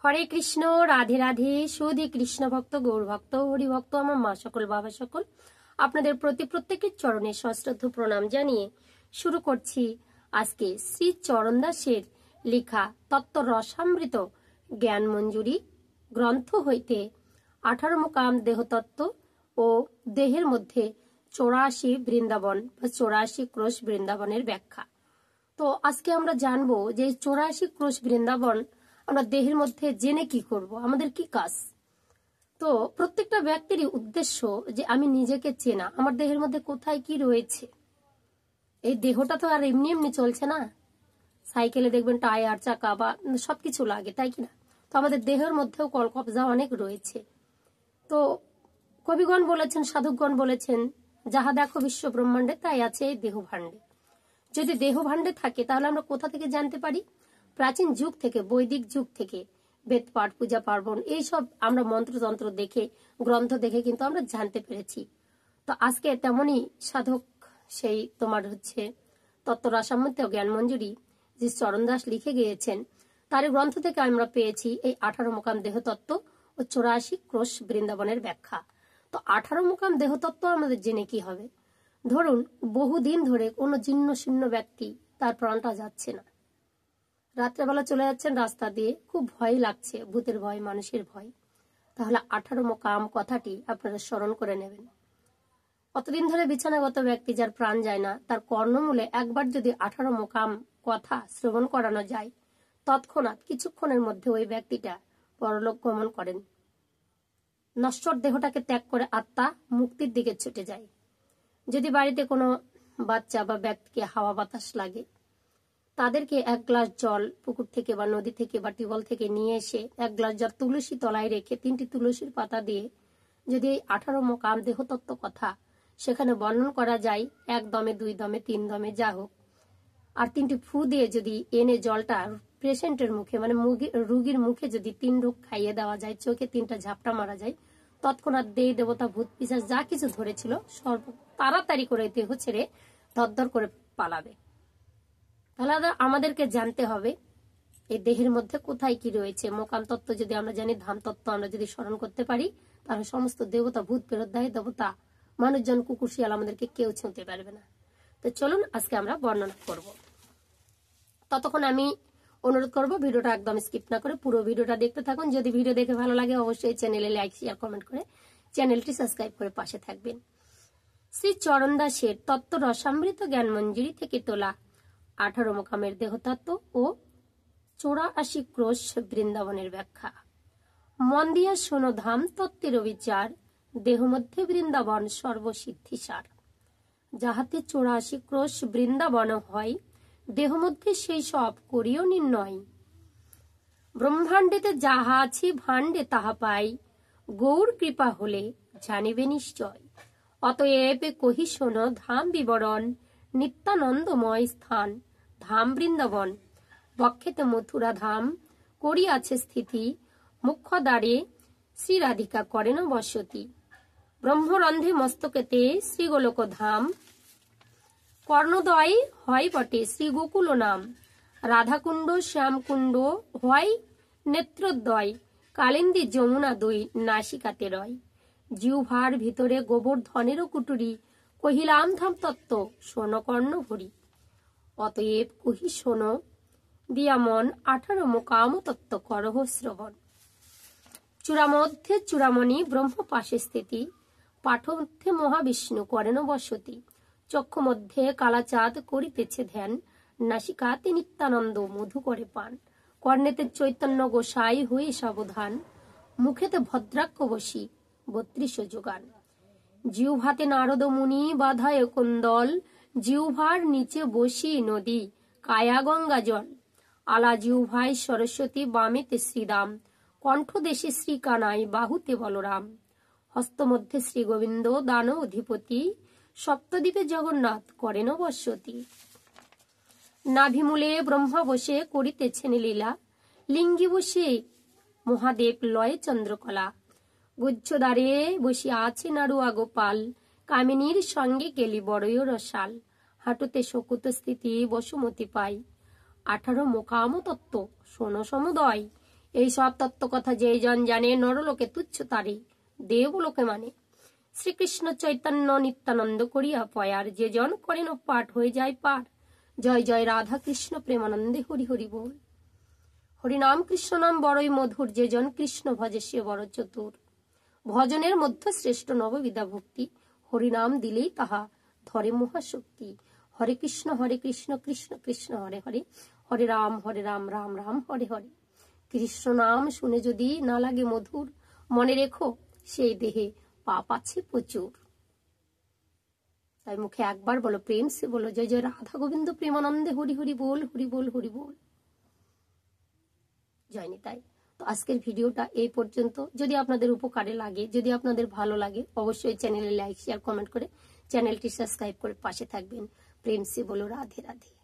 হরে কৃষ্ণ, রাধে রাধে। সুধী কৃষ্ণ ভক্ত, গৌর ভক্ত, হরি ভক্ত, আমার মা সকল, বাবা সকল, আপনাদের প্রতি প্রত্যেকের চরণে সশ্রদ্ধ প্রণাম জানিয়ে শুরু করছি আজকে শ্রী চরণ দাসের লেখা তত্ত্ব রসামৃত জ্ঞান মঞ্জুরি গ্রন্থ হইতে 18 মোকাম দেহতত্ত্ব ও দেহের মধ্যে 84 বৃন্দাবন বা 84 ক্রোশ বৃন্দাবনের ব্যাখ্যা। তো আজকে আমরা জানবো যে 84 ক্রোশ বৃন্দাবন আমরা দেহের মধ্যে জেনে কি করব, আমাদের কি কাজ। তো প্রত্যেকটা ব্যক্তিরই উদ্দেশ্য যে আমি নিজেকে চেনা, আমার দেহের মধ্যে কোথায় কি রয়েছে। এই দেহটা তো আর এমনি এমনি চলছে না। সাইকেলে দেখবেন টায়ার, চাকা বা সবকিছু লাগে, তাই কিনা? তো আমাদের দেহের মধ্যেও কলকবজা অনেক রয়েছে। তো কবিগণ বলেছেন, সাধকগণ বলেছেন, যাহা দেখো বিশ্ব ব্রহ্মাণ্ডে তাই আছে এই দেহ ভাণ্ডে। যদি দেহ ভাণ্ডে থাকে তাহলে আমরা কোথা থেকে জানতে পারি? প্রাচীন যুগ থেকে, বৈদিক যুগ থেকে বেদ পাঠ, পূজা পার্বণ এইসব আমরা মন্ত্রতন্ত্র দেখে, গ্রন্থ দেখে কিন্তু আমরা জানতে পেরেছি। তো আজকে তেমনই সাধক সেই তোমার তত্ত্ব রসামৃত জ্ঞান মঞ্জুরি যে চরণ দাস লিখে গিয়েছেন, তার গ্রন্থ থেকে আমরা পেয়েছি এই 18 মোকাম দেহতত্ত্ব ও 84 ক্রোশ বৃন্দাবনের ব্যাখ্যা। তো 18 মোকাম দেহতত্ত্ব আমাদের জেনে কি হবে? ধরুন বহুদিন ধরে কোনো জীর্ণ শীর্ণ ব্যক্তি, তার প্রাণটা যাচ্ছে না, রাত্রেবেলা চলে যাচ্ছেন রাস্তা দিয়ে, খুব ভয় লাগছে, ভূতের ভয়, মানুষের ভয়। তাহলে 18 মোকাম কথাটি আপনারা স্মরণ করে নেবেন। কতদিন ধরে বিছানাগত ব্যক্তি, যার প্রাণ যায় না, তার কর্ণমূলে একবার যদি 18 মোকাম কথা শ্রবণ করানো যায়, তৎক্ষণাৎ কিছুক্ষণের মধ্যে ওই ব্যক্তিটা পরলোক গমন করেন। নশ্বর দেহটাকে ত্যাগ করে আত্মা মুক্তির দিকে ছুটে যায়। যদি বাড়িতে কোনো বাচ্চা বা ব্যক্তিকে হাওয়া বাতাস লাগে, তাদেরকে 1 গ্লাস জল পুকুর থেকে বা নদী থেকে বা টিউবওয়েল থেকে নিয়ে এসে 1 গ্লাস জল তুলসী তলায় রেখে 3টি তুলসীর পাতা দিয়ে যদি এই 18 মোকাম দেহতত্ত্ব কথা সেখানে বর্ণন করা যায়, 1 দমে, 2 দমে, 3 দমে, যা হোক, আর 3টি ফু দিয়ে যদি এনে জলটা পেশেন্টের মুখে, মানে রুগীর মুখে যদি 3 রোগ খাইয়ে দেওয়া যায়, চোখে 3টা ঝাপটা মারা যায়, তৎক্ষণাৎ দেই দেবতা, ভূত পিশাচ যা কিছু ধরেছিল সর্ব তাড়াতাড়ি করে দেহ ছেড়ে দরদর করে পালাবে। তাহলে আমাদেরকে জানতে হবে এই দেহের মধ্যে কোথায় কি রয়েছে। মোকাম তত্ত্ব যদি আমরা জানি, ধাম তত্ত্ব আমরা যদি স্মরণ করতে পারি, তাহলে সমস্ত দেবতা, ভূত, প্রেত, দায় দেবতা, মানুষজন, কুকুর, শিয়াল আমাদেরকে কেউ ছুঁতে পারবে না। তো চলুন আজকে আমরা বর্ণনা করব। ততক্ষণ আমি অনুরোধ করব ভিডিওটা একদম স্কিপ না করে পুরো ভিডিওটা দেখতে থাকুন। যদি ভিডিও দেখে ভালো লাগে অবশ্যই চ্যানেলে লাইক, শেয়ার, কমেন্ট করে চ্যানেলটি সাবস্ক্রাইব করে পাশে থাকবেন। শ্রী চরণ দাসের তত্ত্ব রসামৃত জ্ঞান মঞ্জুরি থেকে তোলা 18 মোকামের দেহতত্ত্ব ও 84 ক্রোশ বৃন্দাবনের ব্যাখ্যা। মন দিয়া শোনো ধাম তত্ত্বের বিচার, দেহ মধ্যে বৃন্দাবন সর্বসিদ্ধিসার। যাহাতে 84 ক্রোশ বৃন্দাবন হয়, দেহ মধ্যে সেই সব করিও নির্ণয়। ব্রহ্মাণ্ডেতে যাহা আছে ভাণ্ডে তাহা পাই, গৌর কৃপা হলে জানিবে নিশ্চয়। অতএব কহি শোনো ধাম বিবরণ, নিত্যানন্দময় স্থান ধাম বৃন্দাবন। বক্ষেতে মথুরা ধাম করিয়াছে স্থিতি, মুখ্য দ্বারে শ্রী রাধিকা করেন বসতি। ব্রহ্মরন্ধ্রে মস্তকেতে শ্রী গোলক ধাম, কর্ণদয় হয় বটে শ্রী গোকুল নাম। রাধাকুণ্ড শ্যামকুণ্ড হয় নেত্রদ্বয়, কালিন্দী যমুনা দুই নাসিকাতে রয়। জিহ্বার ভিতরে গোবর্ধনেরও কুটুরি, কহিলাম ধাম তত্ত্ব শোনো কর্ণ ভরি। অতএব কহি শোনো দিয়া মন, 18 মোকাম তত্ত্ব করহ শ্রবণ। চূড়ামধ্যে চূড়ামণি ব্রহ্ম পাশে স্থিতি, পাঠ মধ্যে মহাবিষ্ণু করেন বসতি। চক্ষু মধ্যে কালাচাঁদ করিতেছে ধ্যান, নাসিকাতে নিত্যানন্দ মধু করে পান। কর্ণেতে চৈতন্য গোসাই হয়ে সাবধান, মুখেতে ভদ্রাক্ষ বসি 32 যোগান। জিহ্বাতে নারদ মুনি বাধায় কুন্দল, জিহ্বার নিচে বসি নদী কায়া গঙ্গা জল। আলা জিহ্বায় সরস্বতী, বামেতে শ্রীদাম, কণ্ঠদেশে শ্রী কানাই, বাহুতে বলরাম। হস্তমধ্যে শ্রী গোবিন্দ দান অধিপতি, সপ্তদ্বীপে জগন্নাথ করেন বসতি। নাভিমূলে ব্রহ্মা বসে করিতেছেন লীলা, লিঙ্গে বসে মহাদেব লয়ে চন্দ্রকলা। গুচ্ছদ্বারে বসিয়া আছে নাড়ুয়া গোপাল, কামিনীর সঙ্গে গেলি বড়ই রসাল। হাঁটুতে শকুত স্থিতি বসুমতি পাই, 18 মোকাম তত্ত্ব শোনো সমুদয়। এই সব তত্ত্ব কথা যে জন জানে, নরলোকে তুচ্ছ তারে দেবলোকে মানে। শ্রীকৃষ্ণ চৈতন্য নিত্যানন্দ করিয়া পয়ার, যে জন করেন পাঠ হয়ে যায় পার। জয় জয় রাধা কৃষ্ণ প্রেমানন্দে হরি হরি বল। হরিনাম কৃষ্ণ নাম বড়ই মধুর, যে জন কৃষ্ণ ভজে সে বড় চতুর। ভজনের মধ্যে শ্রেষ্ঠ নববিধা ভক্তি, হরিনাম দিলেই তাহা ধরে মহাশক্তি। হরে কৃষ্ণ কৃষ্ণ কৃষ্ণ হরে হরে, হরে রাম রাম রাম হরে হরে। কৃষ্ণ নাম শুনে যদি না লাগে মধুর, মনে রেখো সেই দেহে পাপ আছে প্রচুর। তাই মুখে একবার বলো, প্রেম সে বলো, জয় জয় রাধা গোবিন্দ প্রেমানন্দে হরি হরি বল, হরি বল হরি বল। জয় নিতাই। তো আজকের ভিডিওটা এই পর্যন্ত। যদি আপনাদের উপকারে লাগে, যদি আপনাদের ভালো লাগে, অবশ্যই চ্যানেলে লাইক শেয়ার কমেন্ট করে চ্যানেলটি সাবস্ক্রাইব করে পাশে থাকবেন। প্রেম সে বলো, রাধে রাধে।